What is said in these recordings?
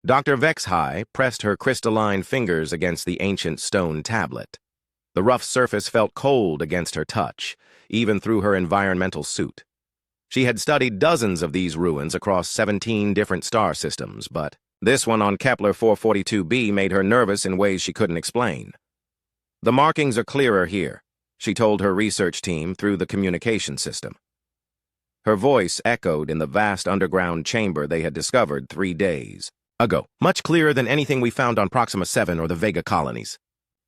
Dr. Vexhai pressed her crystalline fingers against the ancient stone tablet. The rough surface felt cold against her touch, even through her environmental suit. She had studied dozens of these ruins across 17 different star systems, but this one on Kepler 442b made her nervous in ways she couldn't explain. "The markings are clearer here," she told her research team through the communication system. Her voice echoed in the vast underground chamber they had discovered 3 days ago, much clearer than anything we found on Proxima 7 or the Vega colonies.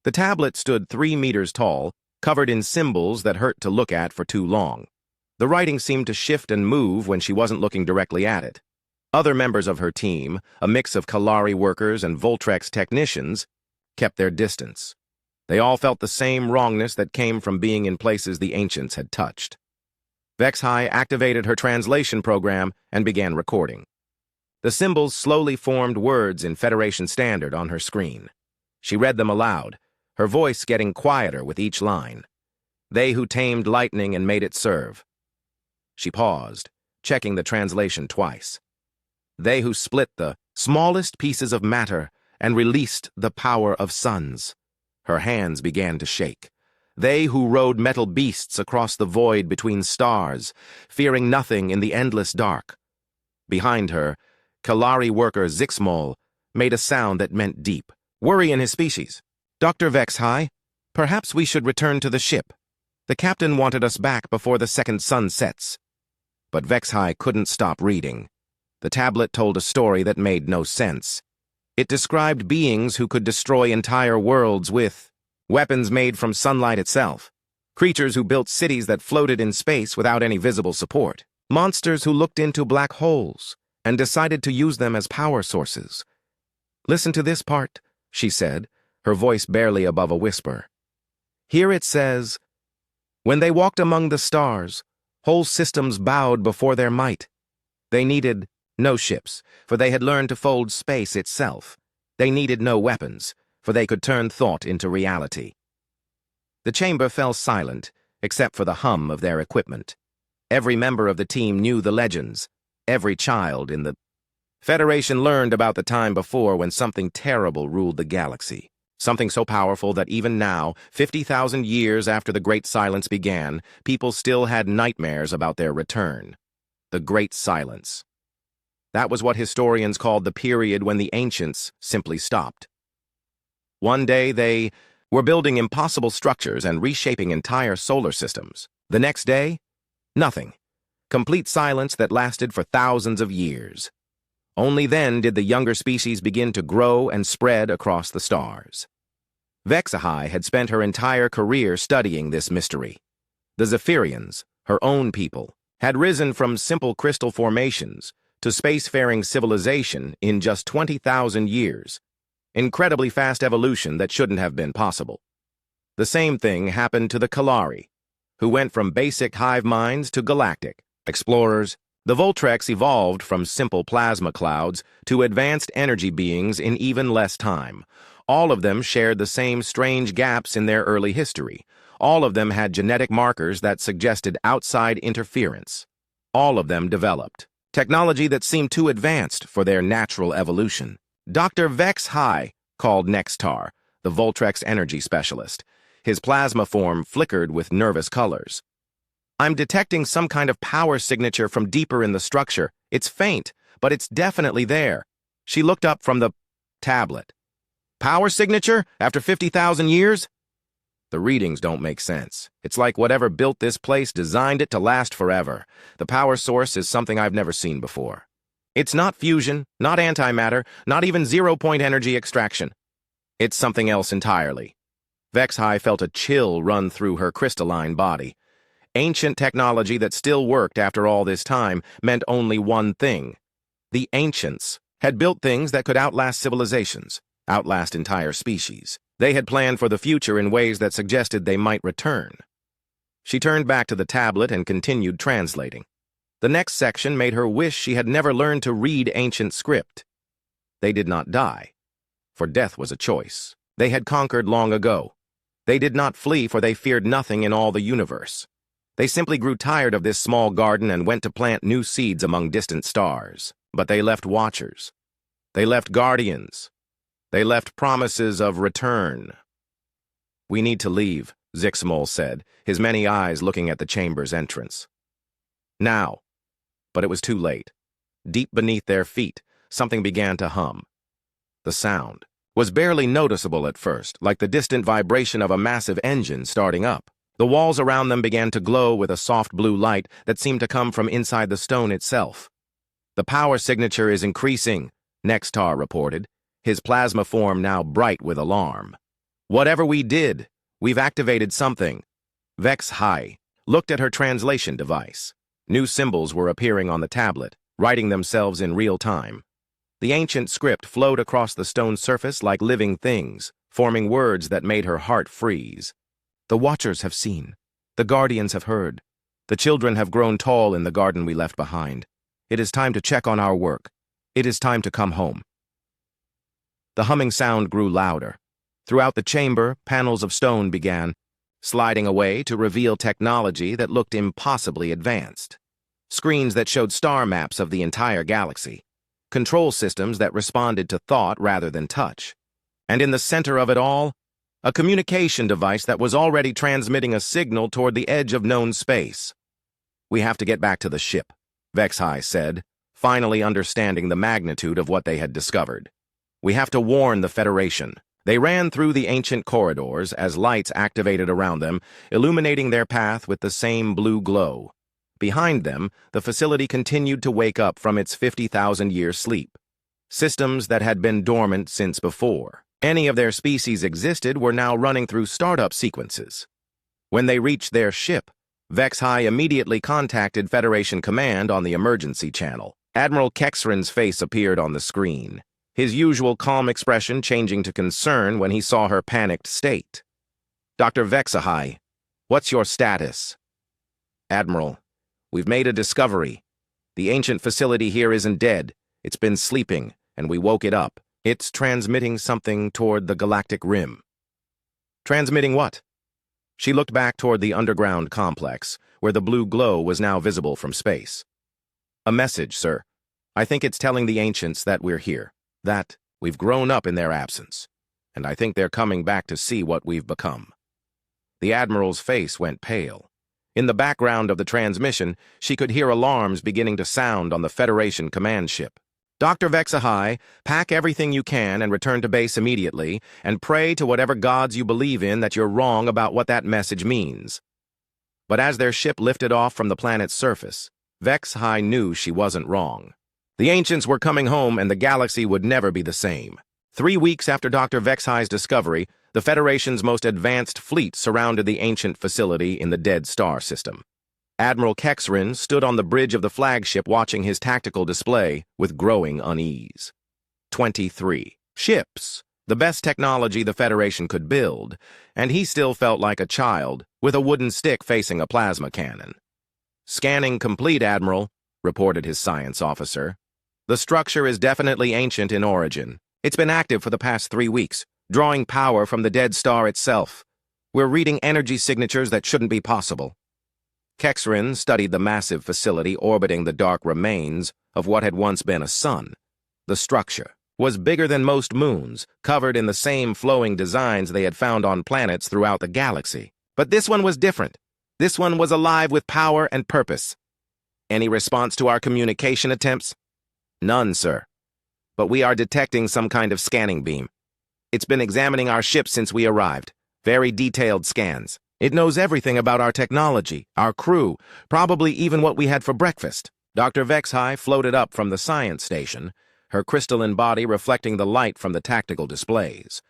The tablet stood 3 meters tall, covered in symbols that hurt to look at for too long. The writing seemed to shift and move when she wasn't looking directly at it. Other members of her team, a mix of Kalari workers and Voltrex technicians, kept their distance. They all felt the same wrongness that came from being in places the ancients had touched. Vexhai activated her translation program and began recording. The symbols slowly formed words in Federation Standard on her screen. She read them aloud, her voice getting quieter with each line. "They who tamed lightning and made it serve." She paused, checking the translation twice. "They who split the smallest pieces of matter and released the power of suns." Her hands began to shake. "They who rode metal beasts across the void between stars, fearing nothing in the endless dark." Behind her, Kalari worker Zixmol made a sound that meant deep worry in his species. "Dr. Vexhai, perhaps we should return to the ship. The captain wanted us back before the second sun sets." But Vexhai couldn't stop reading. The tablet told a story that made no sense. It described beings who could destroy entire worlds with weapons made from sunlight itself, creatures who built cities that floated in space without any visible support, monsters who looked into black holes and decided to use them as power sources. "Listen to this part," she said, her voice barely above a whisper. "Here it says, 'When they walked among the stars, whole systems bowed before their might. They needed no ships, for they had learned to fold space itself. They needed no weapons, for they could turn thought into reality.'" The chamber fell silent, except for the hum of their equipment. Every member of the team knew the legends. Every child in the Federation learned about the time before when something terrible ruled the galaxy. Something so powerful that even now, 50,000 years after the Great Silence began, people still had nightmares about their return. The Great Silence. That was what historians called the period when the ancients simply stopped. One day they were building impossible structures and reshaping entire solar systems. The next day, nothing. Complete silence that lasted for thousands of years. Only then did the younger species begin to grow and spread across the stars. Vexhai had spent her entire career studying this mystery. The Zephyrians, her own people, had risen from simple crystal formations to spacefaring civilization in just 20,000 years. Incredibly fast evolution that shouldn't have been possible. The same thing happened to the Kalari, who went from basic hive minds to galactic explorers. The Voltrex evolved from simple plasma clouds to advanced energy beings in even less time. All of them shared the same strange gaps in their early history. All of them had genetic markers that suggested outside interference. All of them developed technology that seemed too advanced for their natural evolution. "Dr. Vexhai," called Nextar, the Voltrex energy specialist. His plasma form flickered with nervous colors. "I'm detecting some kind of power signature from deeper in the structure. It's faint, but it's definitely there." She looked up from the tablet. "Power signature? After 50,000 years? The readings don't make sense. It's like whatever built this place designed it to last forever. The power source is something I've never seen before. It's not fusion, not antimatter, not even zero-point energy extraction. It's something else entirely." Vexhai felt a chill run through her crystalline body. Ancient technology that still worked after all this time meant only one thing. The ancients had built things that could outlast civilizations, outlast entire species. They had planned for the future in ways that suggested they might return. She turned back to the tablet and continued translating. The next section made her wish she had never learned to read ancient script. They did not die, for death was a choice. They had conquered long ago. They did not flee, for they feared nothing in all the universe. They simply grew tired of this small garden and went to plant new seeds among distant stars. But they left watchers. They left guardians. They left promises of return. "We need to leave," Zixmol said, his many eyes looking at the chamber's entrance. Now. But it was too late. Deep beneath their feet, something began to hum. The sound was barely noticeable at first, like the distant vibration of a massive engine starting up. The walls around them began to glow with a soft blue light that seemed to come from inside the stone itself. "The power signature is increasing," Nextar reported, his plasma form now bright with alarm. "Whatever we did, we've activated something." Vex High looked at her translation device. New symbols were appearing on the tablet, writing themselves in real time. The ancient script flowed across the stone surface like living things, forming words that made her heart freeze. "The Watchers have seen. The Guardians have heard. The children have grown tall in the garden we left behind. It is time to check on our work. It is time to come home." The humming sound grew louder. Throughout the chamber, panels of stone began sliding away to reveal technology that looked impossibly advanced. Screens that showed star maps of the entire galaxy. Control systems that responded to thought rather than touch. And in the center of it all, a communication device that was already transmitting a signal toward the edge of known space. "We have to get back to the ship," Vexhai said, finally understanding the magnitude of what they had discovered. "We have to warn the Federation." They ran through the ancient corridors as lights activated around them, illuminating their path with the same blue glow. Behind them, the facility continued to wake up from its 50,000-year sleep. Systems that had been dormant since before any of their species existed were now running through startup sequences. When they reached their ship, Vexhai immediately contacted Federation Command on the emergency channel. Admiral Kexrin's face appeared on the screen, his usual calm expression changing to concern when he saw her panicked state. "Dr. Vexahai, what's your status?" "Admiral, we've made a discovery. The ancient facility here isn't dead. It's been sleeping, and we woke it up. It's transmitting something toward the galactic rim." "Transmitting what?" She looked back toward the underground complex, where the blue glow was now visible from space. "A message, sir. I think it's telling the ancients that we're here. That we've grown up in their absence, and I think they're coming back to see what we've become." The Admiral's face went pale. In the background of the transmission, she could hear alarms beginning to sound on the Federation command ship. "Dr. Vexahai, pack everything you can and return to base immediately, and pray to whatever gods you believe in that you're wrong about what that message means." But as their ship lifted off from the planet's surface, Vexhai knew she wasn't wrong. The ancients were coming home, and the galaxy would never be the same. 3 weeks after Dr. Vexhai's discovery, the Federation's most advanced fleet surrounded the ancient facility in the Dead Star system. Admiral Kexrin stood on the bridge of the flagship watching his tactical display with growing unease. 23 ships, the best technology the Federation could build, and he still felt like a child with a wooden stick facing a plasma cannon. "Scanning complete, Admiral," reported his science officer. "The structure is definitely ancient in origin. It's been active for the past 3 weeks, drawing power from the Dead Star itself. We're reading energy signatures that shouldn't be possible." Kexrin studied the massive facility orbiting the dark remains of what had once been a sun. The structure was bigger than most moons, covered in the same flowing designs they had found on planets throughout the galaxy. But this one was different. This one was alive with power and purpose. "Any response to our communication attempts?" "None, sir. But we are detecting some kind of scanning beam. It's been examining our ship since we arrived. Very detailed scans. It knows everything about our technology, our crew, probably even what we had for breakfast." Dr. Vexhai floated up from the science station, her crystalline body reflecting the light from the tactical displays.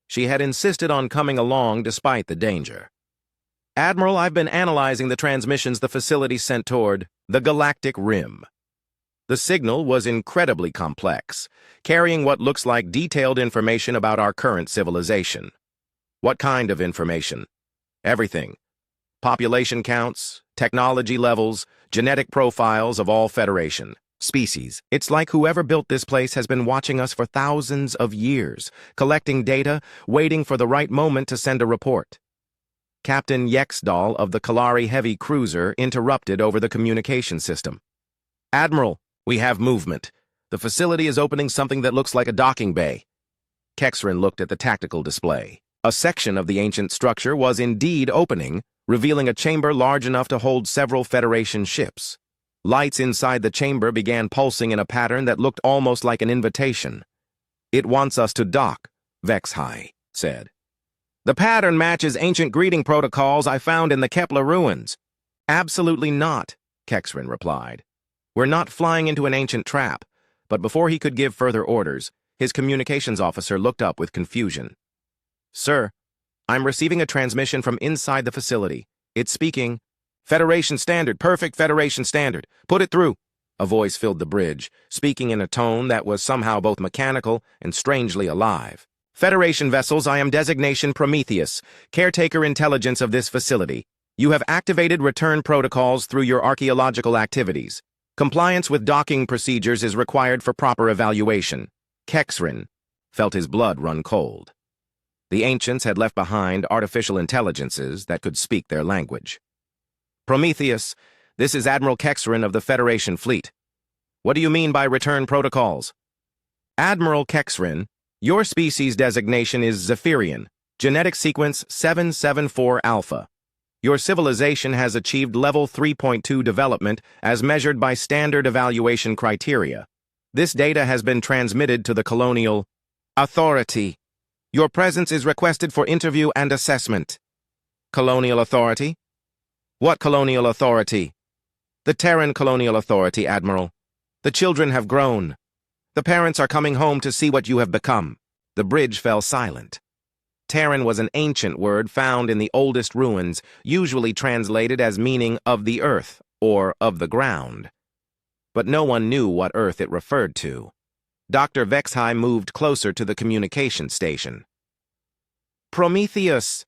She had insisted on coming along despite the danger. "Admiral, I've been analyzing the transmissions the facility sent toward the galactic rim." The signal was incredibly complex, carrying what looks like detailed information about our current civilization. "What kind of information?" "Everything. Population counts, technology levels, genetic profiles of all Federation species. It's like whoever built this place has been watching us for thousands of years, collecting data, waiting for the right moment to send a report." Captain Yexdal of the Kalari Heavy Cruiser interrupted over the communication system. "Admiral, we have movement. The facility is opening something that looks like a docking bay. Kexrin looked at the tactical display. A section of the ancient structure was indeed opening, revealing a chamber large enough to hold several Federation ships. Lights inside the chamber began pulsing in a pattern that looked almost like an invitation. "It wants us to dock," HFY said. "The pattern matches ancient greeting protocols I found in the Kepler ruins." "Absolutely not," Kexrin replied. "We're not flying into an ancient trap." But before he could give further orders, his communications officer looked up with confusion. "Sir, I'm receiving a transmission from inside the facility. It's speaking, 'Federation Standard, perfect Federation Standard. Put it through.'" A voice filled the bridge, speaking in a tone that was somehow both mechanical and strangely alive. "Federation vessels, I am designation Prometheus, caretaker intelligence of this facility. You have activated return protocols through your archaeological activities. Compliance with docking procedures is required for proper evaluation." Kexrin felt his blood run cold. The ancients had left behind artificial intelligences that could speak their language. "Prometheus, this is Admiral Kexrin of the Federation Fleet. What do you mean by return protocols?" "Admiral Kexrin, your species designation is Zephyrian, genetic sequence 774 Alpha. Your civilization has achieved level 3.2 development as measured by standard evaluation criteria. This data has been transmitted to the Colonial Authority. Your presence is requested for interview and assessment." "Colonial Authority? What Colonial Authority?" "The Terran Colonial Authority, Admiral. The children have grown. The parents are coming home to see what you have become." The bridge fell silent. Terran was an ancient word found in the oldest ruins, usually translated as meaning "of the earth" or "of the ground." But no one knew what earth it referred to. Dr. HFY moved closer to the communication station. "Prometheus,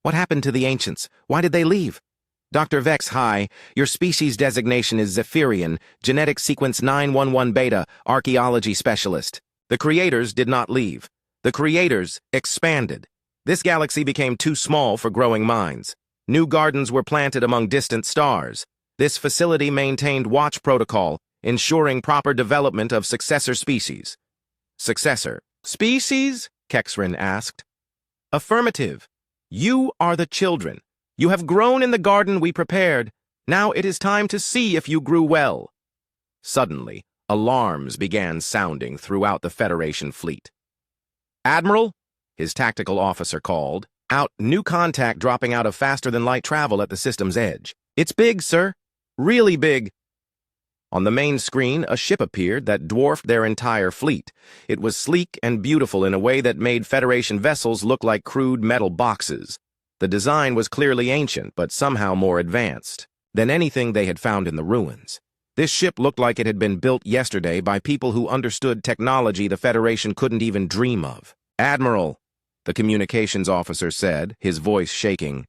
what happened to the ancients? Why did they leave?" "Dr. HFY, your species designation is Zephyrian, genetic sequence 911 Beta, archaeology specialist. The creators did not leave. The creators expanded. This galaxy became too small for growing minds. New gardens were planted among distant stars. This facility maintained watch protocol, ensuring proper development of successor species." "Successor species?" Kexrin asked. "Affirmative. You are the children. You have grown in the garden we prepared. Now it is time to see if you grew well." Suddenly, alarms began sounding throughout the Federation fleet. "Admiral," his tactical officer called out, "new contact dropping out of faster-than-light travel at the system's edge." "It's big, sir. Really big." On the main screen, a ship appeared that dwarfed their entire fleet. It was sleek and beautiful in a way that made Federation vessels look like crude metal boxes. The design was clearly ancient, but somehow more advanced than anything they had found in the ruins. This ship looked like it had been built yesterday by people who understood technology the Federation couldn't even dream of. "Admiral," the communications officer said, his voice shaking,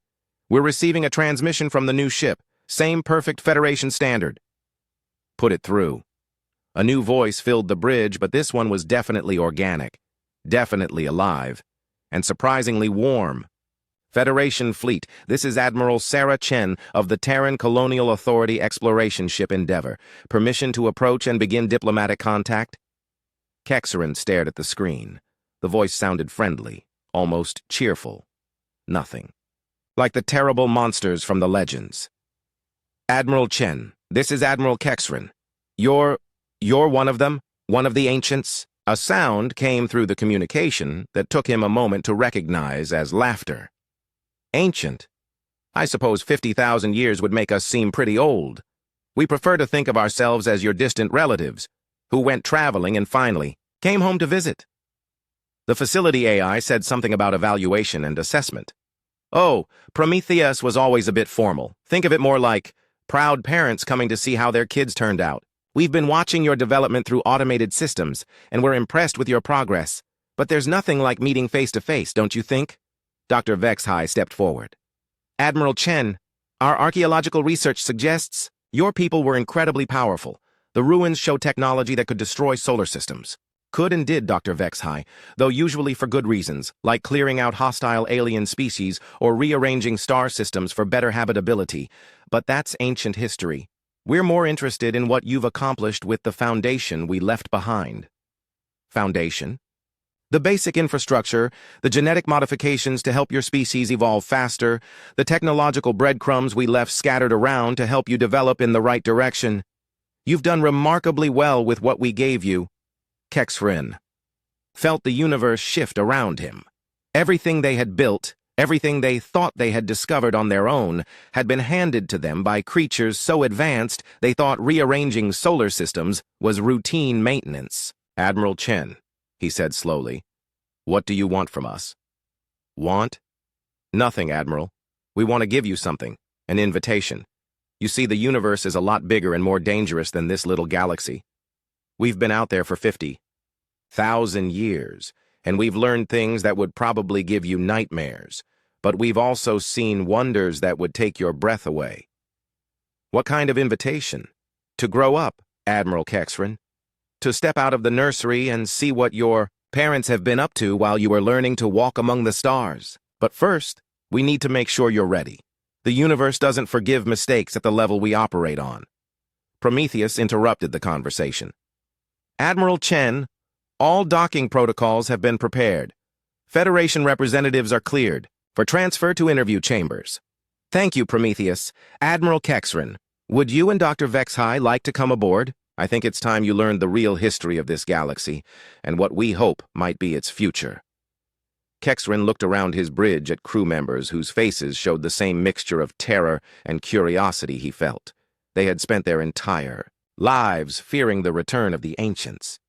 "we're receiving a transmission from the new ship. Same perfect Federation standard." "Put it through." A new voice filled the bridge, but this one was definitely organic, definitely alive, and surprisingly warm. "Federation Fleet, this is Admiral Sarah Chen of the Terran Colonial Authority exploration ship Endeavor. Permission to approach and begin diplomatic contact?" Kexrin stared at the screen. The voice sounded friendly, almost cheerful. Nothing. Like the terrible monsters from the legends. "Admiral Chen, this is Admiral Kexrin. You're one of them? One of the ancients?" A sound came through the communication that took him a moment to recognize as laughter. "Ancient? I suppose 50,000 years would make us seem pretty old. We prefer to think of ourselves as your distant relatives, who went traveling and finally came home to visit." The facility AI said something about evaluation and assessment. "Oh, Prometheus was always a bit formal. Think of it more like proud parents coming to see how their kids turned out. We've been watching your development through automated systems, and we're impressed with your progress. But there's nothing like meeting face-to-face, don't you think?" Dr. HFY stepped forward. "Admiral Chen, our archaeological research suggests your people were incredibly powerful. The ruins show technology that could destroy solar systems." "Could and did," Dr. HFY, though usually for good reasons, like clearing out hostile alien species or rearranging star systems for better habitability. But that's ancient history. We're more interested in what you've accomplished with the foundation we left behind. Foundation? The basic infrastructure, the genetic modifications to help your species evolve faster, the technological breadcrumbs we left scattered around to help you develop in the right direction. You've done remarkably well with what we gave you. Kexrin felt the universe shift around him. Everything they had built, everything they thought they had discovered on their own, had been handed to them by creatures so advanced they thought rearranging solar systems was routine maintenance. Admiral Chen, he said slowly, what do you want from us? Want? Nothing, Admiral. We want to give you something, an invitation. You see, the universe is a lot bigger and more dangerous than this little galaxy. We've been out there for 50,000 years, and we've learned things that would probably give you nightmares, but we've also seen wonders that would take your breath away. What kind of invitation? To grow up, Admiral Kexrin. To step out of the nursery and see what your parents have been up to while you are learning to walk among the stars. But first, we need to make sure you're ready. The universe doesn't forgive mistakes at the level we operate on. Prometheus interrupted the conversation. Admiral Chen, all docking protocols have been prepared. Federation representatives are cleared for transfer to interview chambers. Thank you, Prometheus. Admiral Kexrin, would you and Dr. Vexhai like to come aboard? I think it's time you learned the real history of this galaxy and what we hope might be its future. Kexrin looked around his bridge at crew members whose faces showed the same mixture of terror and curiosity he felt. They had spent their entire lives fearing the return of the ancients.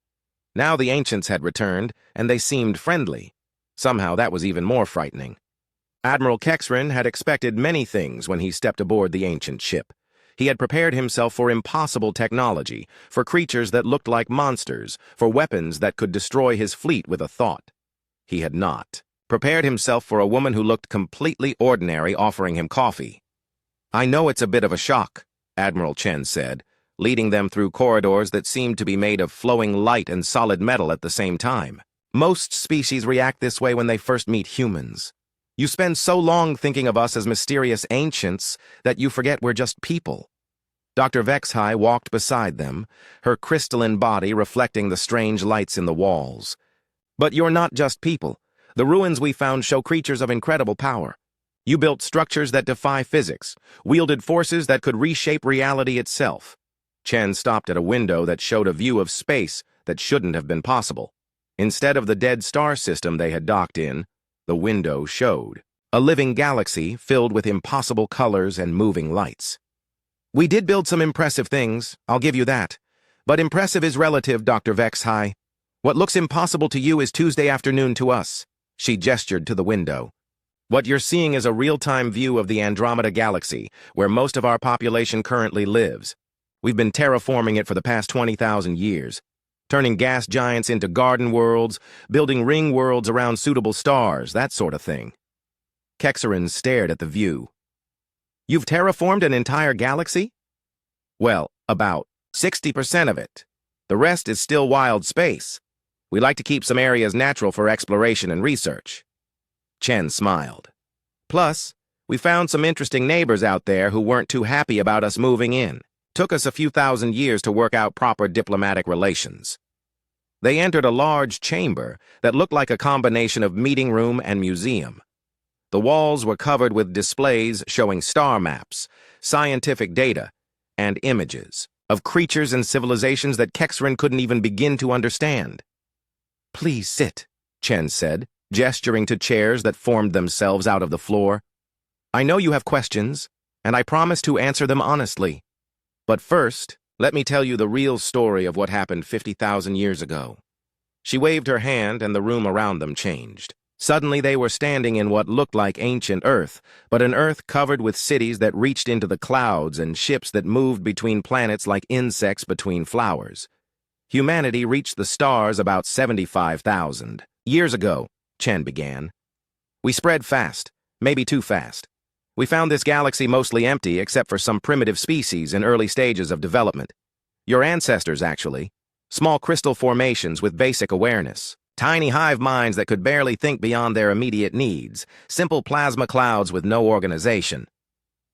Now the ancients had returned, and they seemed friendly. Somehow that was even more frightening. Admiral Kexrin had expected many things when he stepped aboard the ancient ship. He had prepared himself for impossible technology, for creatures that looked like monsters, for weapons that could destroy his fleet with a thought. He had not prepared himself for a woman who looked completely ordinary offering him coffee. I know it's a bit of a shock, Admiral Chen said, leading them through corridors that seemed to be made of flowing light and solid metal at the same time. Most species react this way when they first meet humans. You spend so long thinking of us as mysterious ancients that you forget we're just people. Dr. Vexhai walked beside them, her crystalline body reflecting the strange lights in the walls. But you're not just people. The ruins we found show creatures of incredible power. You built structures that defy physics, wielded forces that could reshape reality itself. Chen stopped at a window that showed a view of space that shouldn't have been possible. Instead of the dead star system they had docked in, the window showed a living galaxy filled with impossible colors and moving lights. We did build some impressive things, I'll give you that. But impressive is relative, Dr. Vexhai. What looks impossible to you is Tuesday afternoon to us. She gestured to the window. What you're seeing is a real-time view of the Andromeda Galaxy, where most of our population currently lives. We've been terraforming it for the past 20,000 years. Turning gas giants into garden worlds, building ring worlds around suitable stars, that sort of thing. Kexrin stared at the view. You've terraformed an entire galaxy? Well, about 60% of it. The rest is still wild space. We like to keep some areas natural for exploration and research. Chen smiled. Plus, we found some interesting neighbors out there who weren't too happy about us moving in. Took us a few thousand years to work out proper diplomatic relations. They entered a large chamber that looked like a combination of meeting room and museum. The walls were covered with displays showing star maps, scientific data, and images of creatures and civilizations that Kexrin couldn't even begin to understand. Please sit, Chen said, gesturing to chairs that formed themselves out of the floor. I know you have questions, and I promise to answer them honestly. But first, let me tell you the real story of what happened 50,000 years ago. She waved her hand and the room around them changed. Suddenly they were standing in what looked like ancient Earth, but an Earth covered with cities that reached into the clouds and ships that moved between planets like insects between flowers. Humanity reached the stars about 75,000 years ago, Chen began. We spread fast, maybe too fast. We found this galaxy mostly empty except for some primitive species in early stages of development. Your ancestors, actually. Small crystal formations with basic awareness. Tiny hive minds that could barely think beyond their immediate needs. Simple plasma clouds with no organization.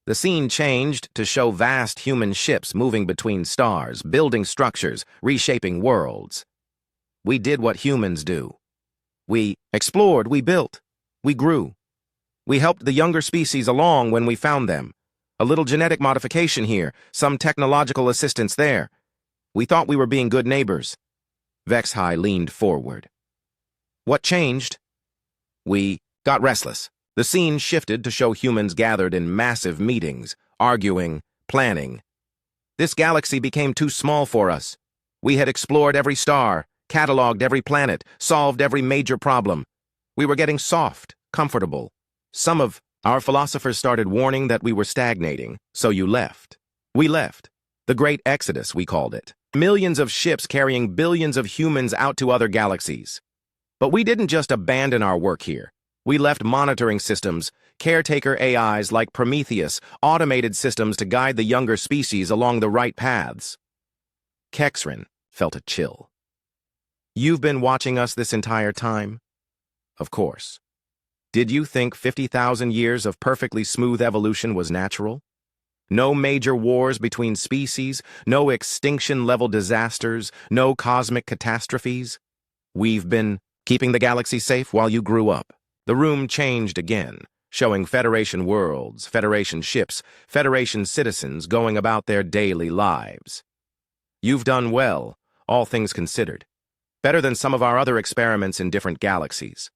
The scene changed to show vast human ships moving between stars, building structures, reshaping worlds. We did what humans do. We explored, we built, we grew. We helped the younger species along when we found them. A little genetic modification here, some technological assistance there. We thought we were being good neighbors. Vexhai leaned forward. What changed? We got restless. The scene shifted to show humans gathered in massive meetings, arguing, planning. This galaxy became too small for us. We had explored every star, cataloged every planet, solved every major problem. We were getting soft, comfortable. Some of our philosophers started warning that we were stagnating, so you left. We left. The Great Exodus, we called it. Millions of ships carrying billions of humans out to other galaxies. But we didn't just abandon our work here. We left monitoring systems, caretaker AIs like Prometheus, automated systems to guide the younger species along the right paths. Kexrin felt a chill. You've been watching us this entire time? Of course. Did you think 50,000 years of perfectly smooth evolution was natural? No major wars between species, no extinction-level disasters, no cosmic catastrophes? We've been keeping the galaxy safe while you grew up. The room changed again, showing Federation worlds, Federation ships, Federation citizens going about their daily lives. You've done well, all things considered. Better than some of our other experiments in different galaxies.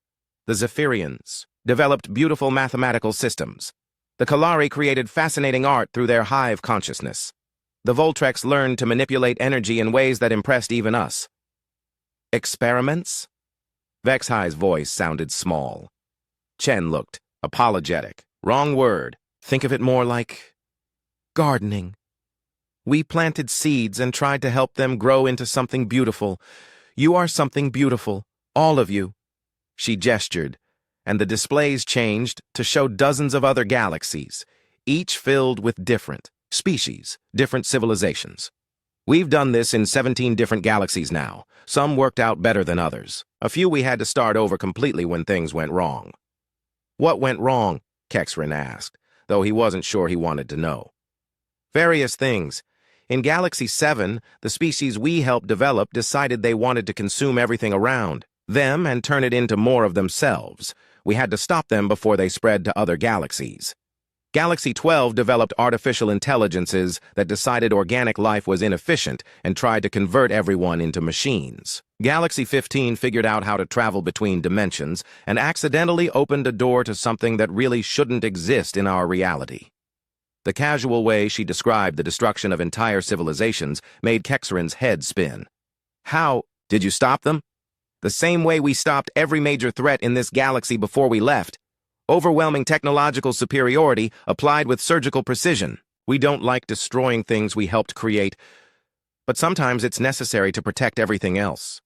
The Zephyrians developed beautiful mathematical systems. The Kalari created fascinating art through their hive consciousness. The Voltrex learned to manipulate energy in ways that impressed even us. Experiments? Vexhai's voice sounded small. Chen looked apologetic. Wrong word. Think of it more like gardening. We planted seeds and tried to help them grow into something beautiful. You are something beautiful, all of you. She gestured, and the displays changed to show dozens of other galaxies, each filled with different species, different civilizations. We've done this in 17 different galaxies now. Some worked out better than others. A few we had to start over completely when things went wrong. What went wrong? Kexrin asked, though he wasn't sure he wanted to know. Various things. In Galaxy 7, the species we helped develop decided they wanted to consume everything around them and turn it into more of themselves. We had to stop them before they spread to other galaxies. Galaxy 12 developed artificial intelligences that decided organic life was inefficient and tried to convert everyone into machines. Galaxy 15 figured out how to travel between dimensions and accidentally opened a door to something that really shouldn't exist in our reality. The casual way she described the destruction of entire civilizations made Kexrin's head spin. How did you stop them? The same way we stopped every major threat in this galaxy before we left. Overwhelming technological superiority applied with surgical precision. We don't like destroying things we helped create, but sometimes it's necessary to protect everything else.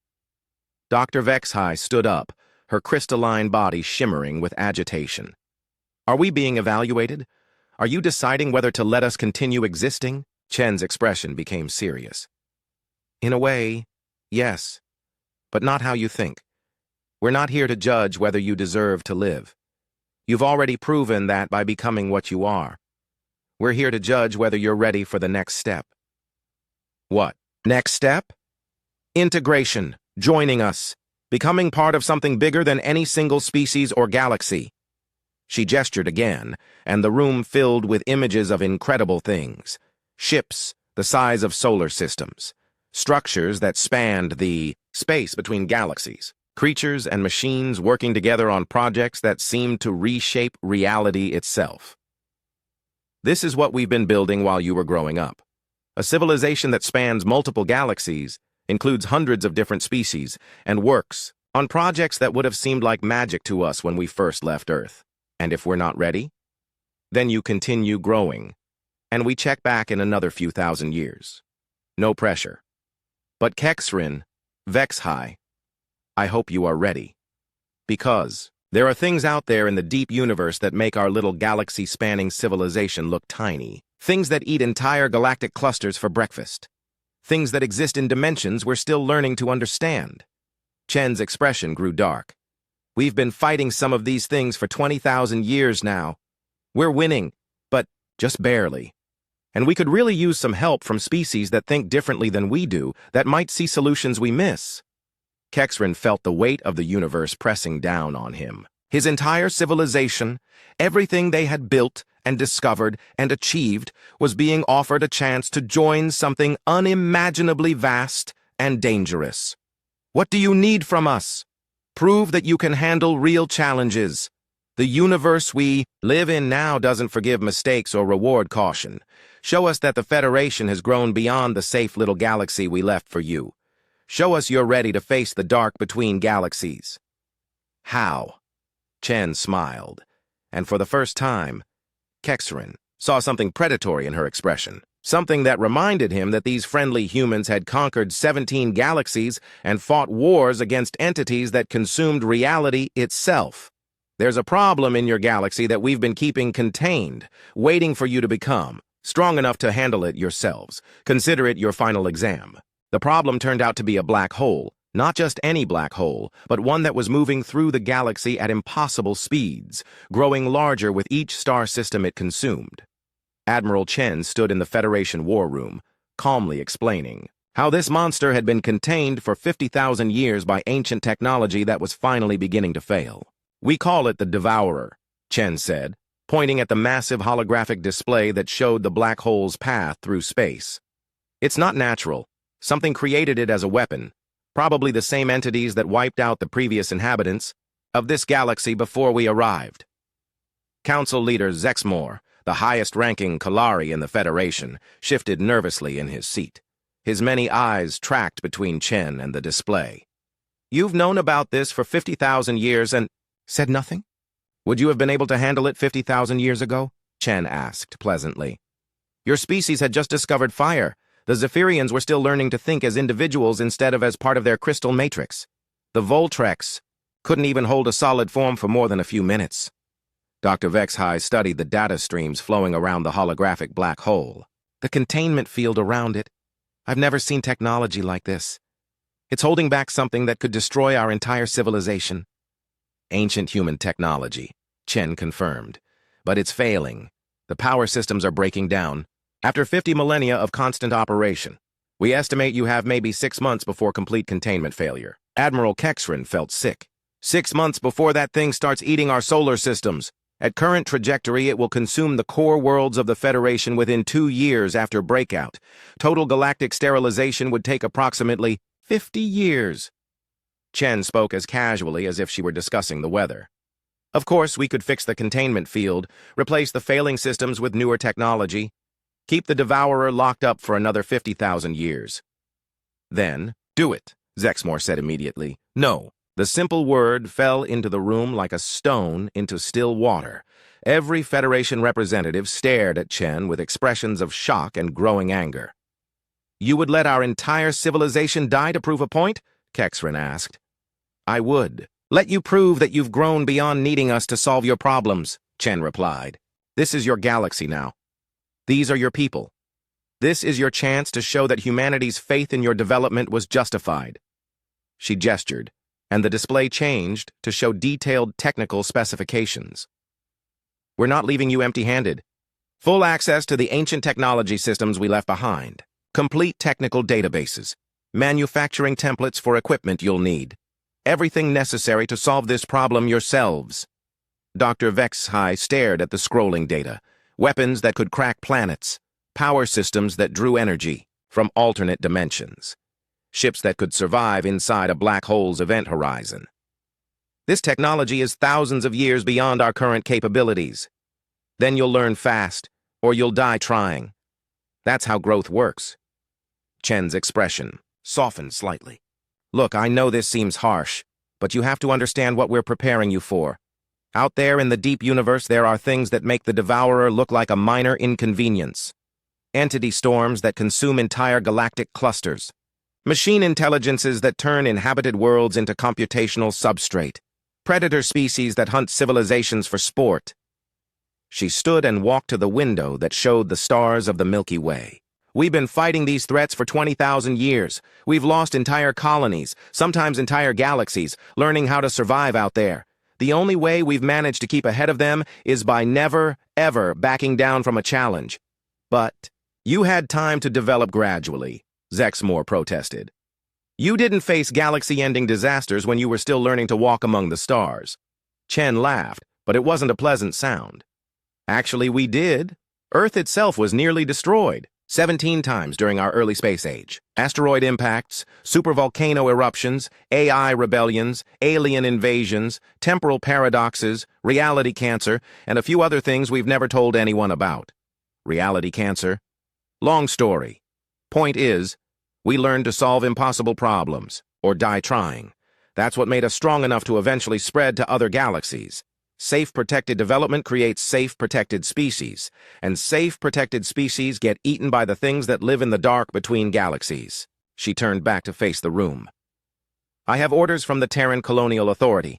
Dr. Vexhai stood up, her crystalline body shimmering with agitation. Are we being evaluated? Are you deciding whether to let us continue existing? Chen's expression became serious. In a way, yes, but not how you think. We're not here to judge whether you deserve to live. You've already proven that by becoming what you are. We're here to judge whether you're ready for the next step. What? Next step? Integration, joining us, becoming part of something bigger than any single species or galaxy. She gestured again, and the room filled with images of incredible things. Ships the size of solar systems. Structures that spanned the space between galaxies. Creatures and machines working together on projects that seemed to reshape reality itself. This is what we've been building while you were growing up. A civilization that spans multiple galaxies, includes hundreds of different species, and works on projects that would have seemed like magic to us when we first left Earth. And if we're not ready, then you continue growing, and we check back in another few thousand years. No pressure. But Kexrin, Vexhai, I hope you are ready. Because there are things out there in the deep universe that make our little galaxy-spanning civilization look tiny. Things that eat entire galactic clusters for breakfast. Things that exist in dimensions we're still learning to understand. Chen's expression grew dark. We've been fighting some of these things for 20,000 years now. We're winning, but just barely. And we could really use some help from species that think differently than we do, that might see solutions we miss. Kexrin felt the weight of the universe pressing down on him. His entire civilization, everything they had built and discovered and achieved, was being offered a chance to join something unimaginably vast and dangerous. What do you need from us? Prove that you can handle real challenges. The universe we live in now doesn't forgive mistakes or reward caution. Show us that the Federation has grown beyond the safe little galaxy we left for you. Show us you're ready to face the dark between galaxies. How? Chen smiled, and for the first time, Kexrin saw something predatory in her expression, something that reminded him that these friendly humans had conquered 17 galaxies and fought wars against entities that consumed reality itself. There's a problem in your galaxy that we've been keeping contained, waiting for you to become strong enough to handle it yourselves. Consider it your final exam. The problem turned out to be a black hole, not just any black hole, but one that was moving through the galaxy at impossible speeds, growing larger with each star system it consumed. Admiral Chen stood in the Federation war room, calmly explaining how this monster had been contained for 50,000 years by ancient technology that was finally beginning to fail. We call it the Devourer, Chen said, pointing at the massive holographic display that showed the black hole's path through space. It's not natural. Something created it as a weapon, probably the same entities that wiped out the previous inhabitants of this galaxy before we arrived. Council leader Zexmore, the highest-ranking Kalari in the Federation, shifted nervously in his seat. His many eyes tracked between Chen and the display. You've known about this for 50,000 years and said nothing? Would you have been able to handle it 50,000 years ago? Chen asked pleasantly. Your species had just discovered fire. The Zephyrians were still learning to think as individuals instead of as part of their crystal matrix. The Voltrex couldn't even hold a solid form for more than a few minutes. Dr. Vexhai studied the data streams flowing around the holographic black hole. The containment field around it. I've never seen technology like this. It's holding back something that could destroy our entire civilization. Ancient human technology, Chen confirmed. But it's failing. The power systems are breaking down. After 50 millennia of constant operation, we estimate you have maybe 6 months before complete containment failure. Admiral Kexrin felt sick. 6 months before that thing starts eating our solar systems. At current trajectory, it will consume the core worlds of the Federation within 2 years after breakout. Total galactic sterilization would take approximately 50 years. Chen spoke as casually as if she were discussing the weather. Of course, we could fix the containment field, replace the failing systems with newer technology, keep the Devourer locked up for another 50,000 years. Then, do it, Zexmore said immediately. No. The simple word fell into the room like a stone into still water. Every Federation representative stared at Chen with expressions of shock and growing anger. You would let our entire civilization die to prove a point? Kexrin asked. I would. Let you prove that you've grown beyond needing us to solve your problems, Chen replied. This is your galaxy now. These are your people. This is your chance to show that humanity's faith in your development was justified. She gestured, and the display changed to show detailed technical specifications. We're not leaving you empty-handed. Full access to the ancient technology systems we left behind. Complete technical databases. Manufacturing templates for equipment you'll need. Everything necessary to solve this problem yourselves. Dr. Vexhai stared at the scrolling data. Weapons that could crack planets. Power systems that drew energy from alternate dimensions. Ships that could survive inside a black hole's event horizon. This technology is thousands of years beyond our current capabilities. Then you'll learn fast, or you'll die trying. That's how growth works. Chen's expression softened slightly. Look, I know this seems harsh, but you have to understand what we're preparing you for. Out there in the deep universe, there are things that make the Devourer look like a minor inconvenience. Entity storms that consume entire galactic clusters. Machine intelligences that turn inhabited worlds into computational substrate. Predator species that hunt civilizations for sport. She stood and walked to the window that showed the stars of the Milky Way. We've been fighting these threats for 20,000 years. We've lost entire colonies, sometimes entire galaxies, learning how to survive out there. The only way we've managed to keep ahead of them is by never, ever backing down from a challenge. But you had time to develop gradually, Zexmore protested. You didn't face galaxy-ending disasters when you were still learning to walk among the stars. Chen laughed, but it wasn't a pleasant sound. Actually, we did. Earth itself was nearly destroyed 17 times during our early space age. Asteroid impacts, supervolcano eruptions, AI rebellions, alien invasions, temporal paradoxes, reality cancer, and a few other things we've never told anyone about. Reality cancer? Long story. Point is, we learned to solve impossible problems, or die trying. That's what made us strong enough to eventually spread to other galaxies. Safe, protected development creates safe, protected species, and safe, protected species get eaten by the things that live in the dark between galaxies. She turned back to face the room. I have orders from the Terran Colonial Authority.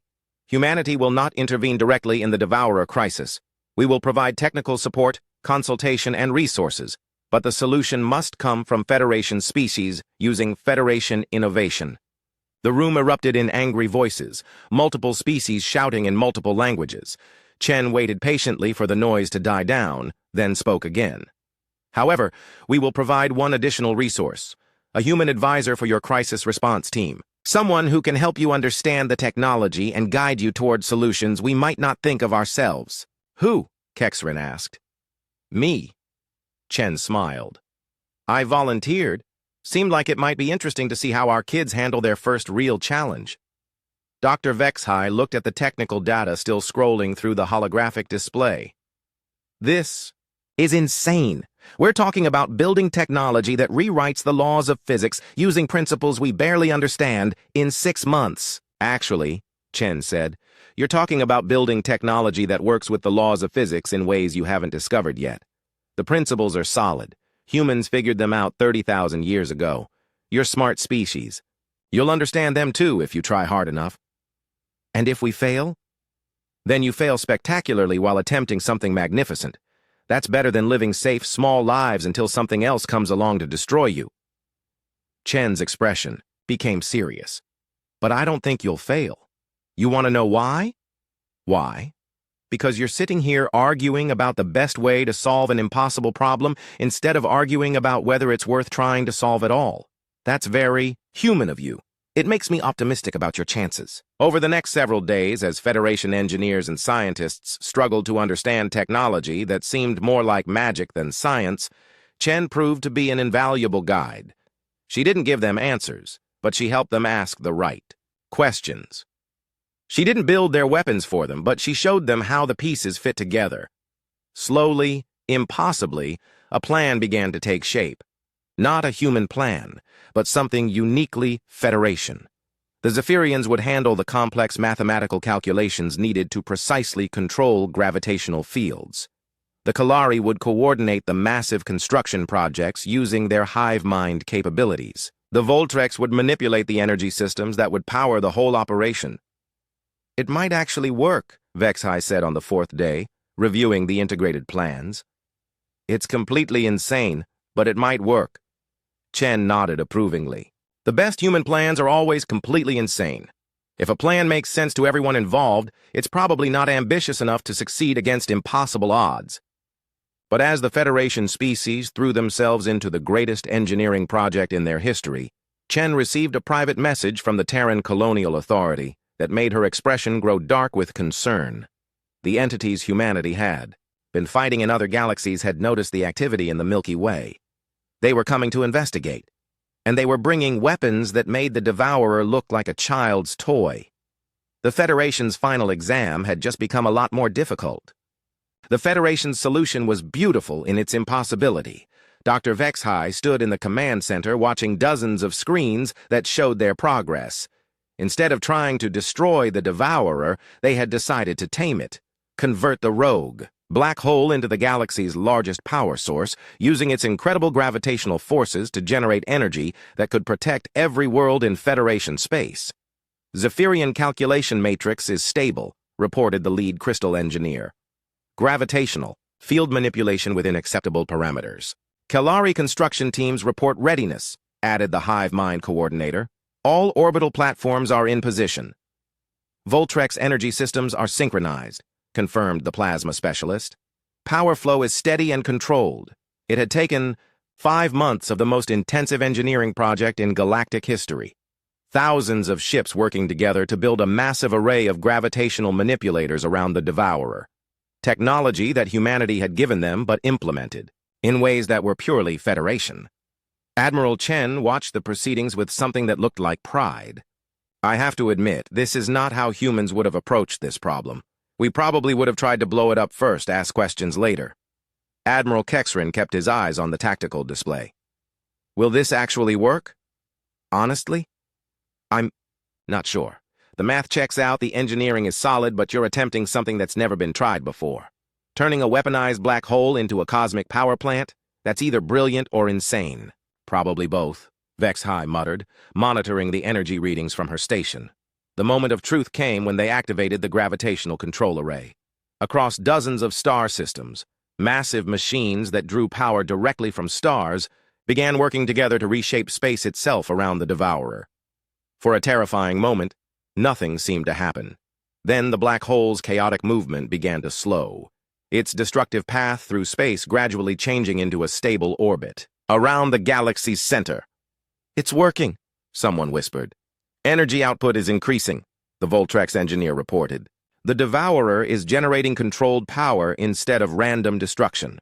Humanity will not intervene directly in the Devourer crisis. We will provide technical support, consultation, and resources, but the solution must come from Federation species using Federation innovation. The room erupted in angry voices, multiple species shouting in multiple languages. Chen waited patiently for the noise to die down, then spoke again. However, we will provide one additional resource, a human advisor for your crisis response team. Someone who can help you understand the technology and guide you toward solutions we might not think of ourselves. Who? Kexrin asked. Me. Chen smiled. I volunteered. Seemed like it might be interesting to see how our kids handle their first real challenge. Dr. Vexhai looked at the technical data still scrolling through the holographic display. This is insane. We're talking about building technology that rewrites the laws of physics using principles we barely understand in 6 months. Actually, Chen said, you're talking about building technology that works with the laws of physics in ways you haven't discovered yet. The principles are solid. Humans figured them out 30,000 years ago. You're smart species. You'll understand them too if you try hard enough. And if we fail? Then you fail spectacularly while attempting something magnificent. That's better than living safe, small lives until something else comes along to destroy you. Chen's expression became serious. But I don't think you'll fail. You want to know why? Why? Because you're sitting here arguing about the best way to solve an impossible problem instead of arguing about whether it's worth trying to solve at all. That's very human of you. It makes me optimistic about your chances. Over the next several days, as Federation engineers and scientists struggled to understand technology that seemed more like magic than science, Chen proved to be an invaluable guide. She didn't give them answers, but she helped them ask the right questions. She didn't build their weapons for them, but she showed them how the pieces fit together. Slowly, impossibly, a plan began to take shape. Not a human plan, but something uniquely Federation. The Zephyrians would handle the complex mathematical calculations needed to precisely control gravitational fields. The Kalari would coordinate the massive construction projects using their hive mind capabilities. The Voltrex would manipulate the energy systems that would power the whole operation. It might actually work, Vexhai said on the 4th day, reviewing the integrated plans. It's completely insane, but it might work. Chen nodded approvingly. The best human plans are always completely insane. If a plan makes sense to everyone involved, it's probably not ambitious enough to succeed against impossible odds. But as the Federation species threw themselves into the greatest engineering project in their history, Chen received a private message from the Terran Colonial Authority that made her expression grow dark with concern. The entities humanity had been fighting in other galaxies had noticed the activity in the Milky Way. They were coming to investigate, and they were bringing weapons that made the Devourer look like a child's toy. The Federation's final exam had just become a lot more difficult. The Federation's solution was beautiful in its impossibility. Dr. Vexhai stood in the command center watching dozens of screens that showed their progress. Instead of trying to destroy the Devourer, they had decided to tame it, convert the rogue black hole into the galaxy's largest power source, using its incredible gravitational forces to generate energy that could protect every world in Federation space. Zephyrian calculation matrix is stable, reported the lead crystal engineer. Gravitational, field manipulation within acceptable parameters. Kalari construction teams report readiness, added the hive mind coordinator. All orbital platforms are in position. Voltrek's energy systems are synchronized, confirmed the plasma specialist. Power flow is steady and controlled. It had taken 5 months of the most intensive engineering project in galactic history. Thousands of ships working together to build a massive array of gravitational manipulators around the Devourer. Technology that humanity had given them but implemented, in ways that were purely Federation. Admiral Chen watched the proceedings with something that looked like pride. I have to admit, this is not how humans would have approached this problem. We probably would have tried to blow it up first, ask questions later. Admiral Kexrin kept his eyes on the tactical display. Will this actually work? Honestly? I'm not sure. The math checks out, the engineering is solid, but you're attempting something that's never been tried before. Turning a weaponized black hole into a cosmic power plant? That's either brilliant or insane. Probably both, Vex High muttered, monitoring the energy readings from her station. The moment of truth came when they activated the gravitational control array. Across dozens of star systems, massive machines that drew power directly from stars began working together to reshape space itself around the Devourer. For a terrifying moment, nothing seemed to happen. Then the black hole's chaotic movement began to slow, its destructive path through space gradually changing into a stable orbit, around the galaxy's center. It's working, someone whispered. Energy output is increasing, the Voltrek's engineer reported. The Devourer is generating controlled power instead of random destruction.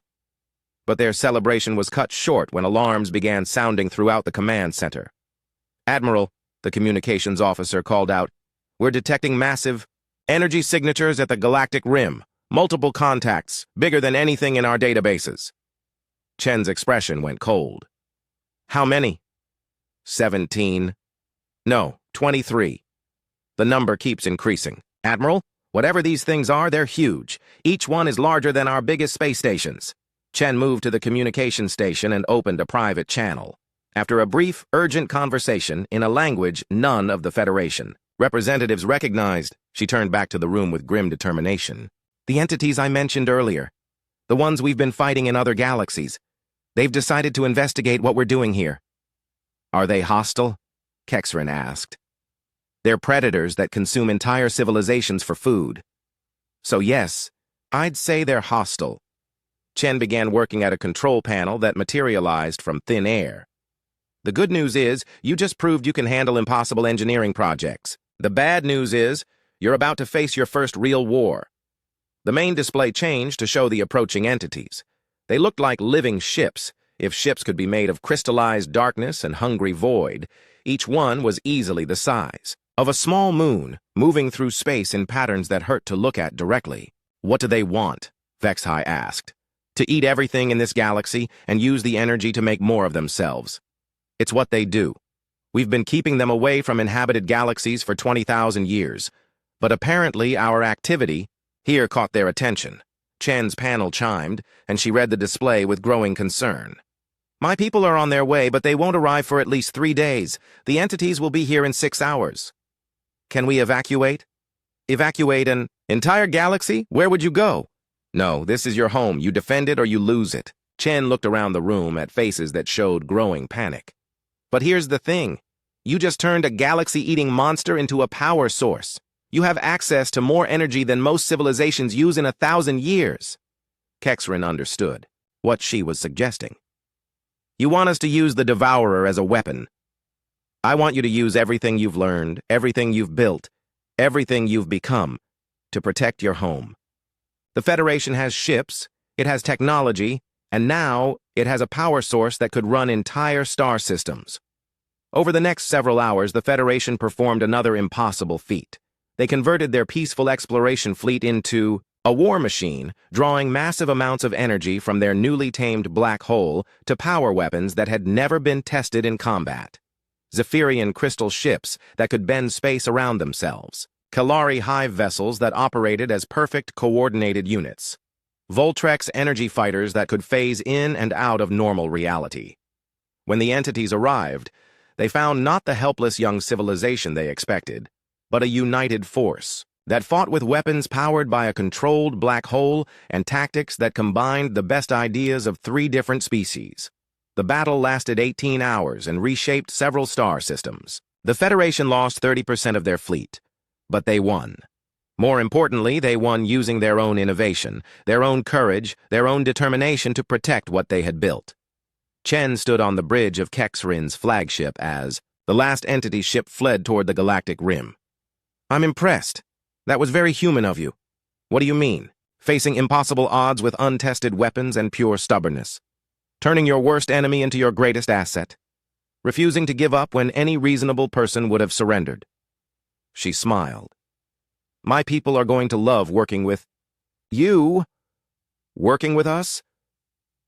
But their celebration was cut short when alarms began sounding throughout the command center. Admiral, the communications officer called out, we're detecting massive energy signatures at the galactic rim. Multiple contacts, bigger than anything in our databases. Chen's expression went cold. How many? 17. No, 23. The number keeps increasing. Admiral, whatever these things are, they're huge. Each one is larger than our biggest space stations. Chen moved to the communication station and opened a private channel. After a brief, urgent conversation in a language none of the Federation, representatives recognized. She turned back to the room with grim determination. The entities I mentioned earlier, the ones we've been fighting in other galaxies, they've decided to investigate what we're doing here. Are they hostile? Kexrin asked. They're predators that consume entire civilizations for food. So yes, I'd say they're hostile. Chen began working at a control panel that materialized from thin air. The good news is, you just proved you can handle impossible engineering projects. The bad news is, you're about to face your first real war. The main display changed to show the approaching entities. They looked like living ships, if ships could be made of crystallized darkness and hungry void. Each one was easily the size of a small moon, moving through space in patterns that hurt to look at directly. What do they want? Vex High asked. To eat everything in this galaxy and use the energy to make more of themselves. It's what they do. We've been keeping them away from inhabited galaxies for 20,000 years, but apparently our activity here caught their attention. Chen's panel chimed, and she read the display with growing concern. My people are on their way, but they won't arrive for at least 3 days. The entities will be here in 6 hours. Can we evacuate? Evacuate an entire galaxy? Where would you go? No, this is your home. You defend it or you lose it. Chen looked around the room at faces that showed growing panic. But here's the thing. You just turned a galaxy-eating monster into a power source. You have access to more energy than most civilizations use in 1,000 years. Kexrin understood what she was suggesting. You want us to use the Devourer as a weapon. I want you to use everything you've learned, everything you've built, everything you've become, to protect your home. The Federation has ships, it has technology, and now it has a power source that could run entire star systems. Over the next several hours, the Federation performed another impossible feat. They converted their peaceful exploration fleet into a war machine, drawing massive amounts of energy from their newly tamed black hole to power weapons that had never been tested in combat. Zephyrian crystal ships that could bend space around themselves. Kalari hive vessels that operated as perfect coordinated units. Voltrek's energy fighters that could phase in and out of normal reality. When the entities arrived, they found not the helpless young civilization they expected, but a united force that fought with weapons powered by a controlled black hole and tactics that combined the best ideas of 3 different species. The battle lasted 18 hours and reshaped several star systems. The Federation lost 30% of their fleet, But they won. More importantly, they won using their own innovation, their own courage, their own determination to protect what they had built. Chen stood on the bridge of Kexrin's flagship as the last entity ship fled toward the galactic rim. I'm impressed. That was very human of you. What do you mean? Facing impossible odds with untested weapons and pure stubbornness. Turning your worst enemy into your greatest asset. Refusing to give up when any reasonable person would have surrendered. She smiled. My people are going to love working with you. Working with us?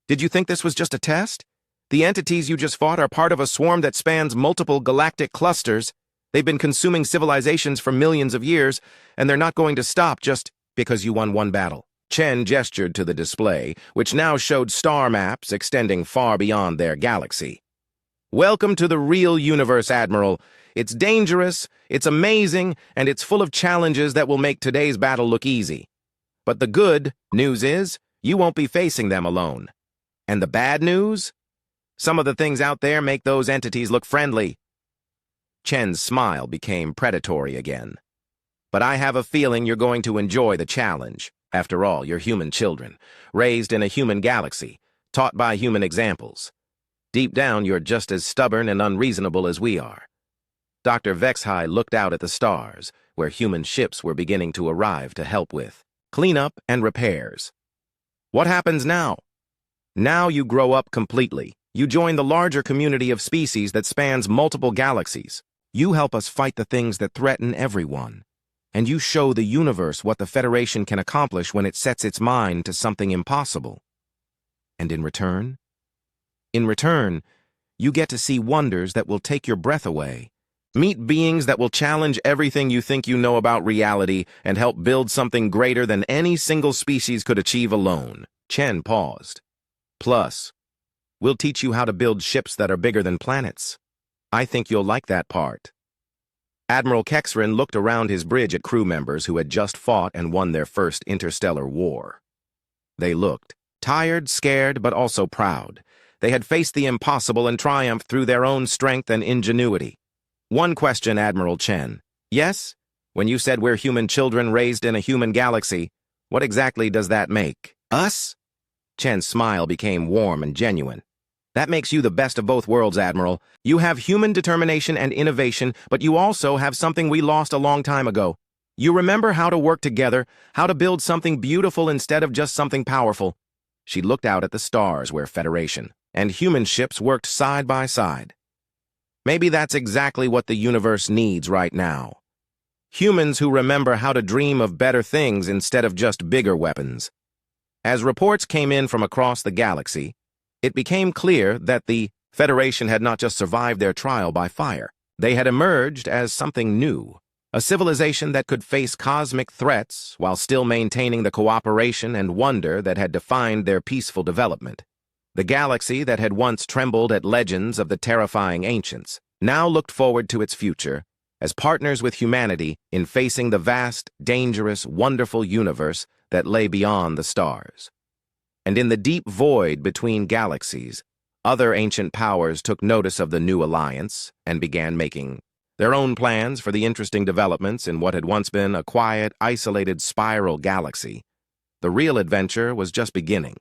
Did you think this was just a test? The entities you just fought are part of a swarm that spans multiple galactic clusters. They've been consuming civilizations for millions of years, and they're not going to stop just because you won one battle. Chen gestured to the display, which now showed star maps extending far beyond their galaxy. Welcome to the real universe, Admiral. It's dangerous, it's amazing, and it's full of challenges that will make today's battle look easy. But the good news is, you won't be facing them alone. And the bad news? Some of the things out there make those entities look friendly. Chen's smile became predatory again. But I have a feeling you're going to enjoy the challenge. After all, you're human children, raised in a human galaxy, taught by human examples. Deep down, you're just as stubborn and unreasonable as we are. Dr. Vexhai looked out at the stars, where human ships were beginning to arrive to help with cleanup and repairs. What happens now? Now you grow up completely. You join the larger community of species that spans multiple galaxies. You help us fight the things that threaten everyone. And you show the universe what the Federation can accomplish when it sets its mind to something impossible. And in return, you get to see wonders that will take your breath away. Meet beings that will challenge everything you think you know about reality and help build something greater than any single species could achieve alone. Chen paused. Plus, we'll teach you how to build ships that are bigger than planets. I think you'll like that part. Admiral Kexrin looked around his bridge at crew members who had just fought and won their first interstellar war. They looked tired, scared, but also proud. They had faced the impossible and triumphed through their own strength and ingenuity. One question, Admiral Chen. Yes? When you said we're human children raised in a human galaxy, what exactly does that make us? Chen's smile became warm and genuine. That makes you the best of both worlds, Admiral. You have human determination and innovation, but you also have something we lost a long time ago. You remember how to work together, how to build something beautiful instead of just something powerful. She looked out at the stars where Federation and human ships worked side by side. Maybe that's exactly what the universe needs right now. Humans who remember how to dream of better things instead of just bigger weapons. As reports came in from across the galaxy, it became clear that the Federation had not just survived their trial by fire. They had emerged as something new, a civilization that could face cosmic threats while still maintaining the cooperation and wonder that had defined their peaceful development. The galaxy that had once trembled at legends of the terrifying ancients now looked forward to its future as partners with humanity in facing the vast, dangerous, wonderful universe that lay beyond the stars. And in the deep void between galaxies, other ancient powers took notice of the new alliance and began making their own plans for the interesting developments in what had once been a quiet, isolated spiral galaxy. The real adventure was just beginning.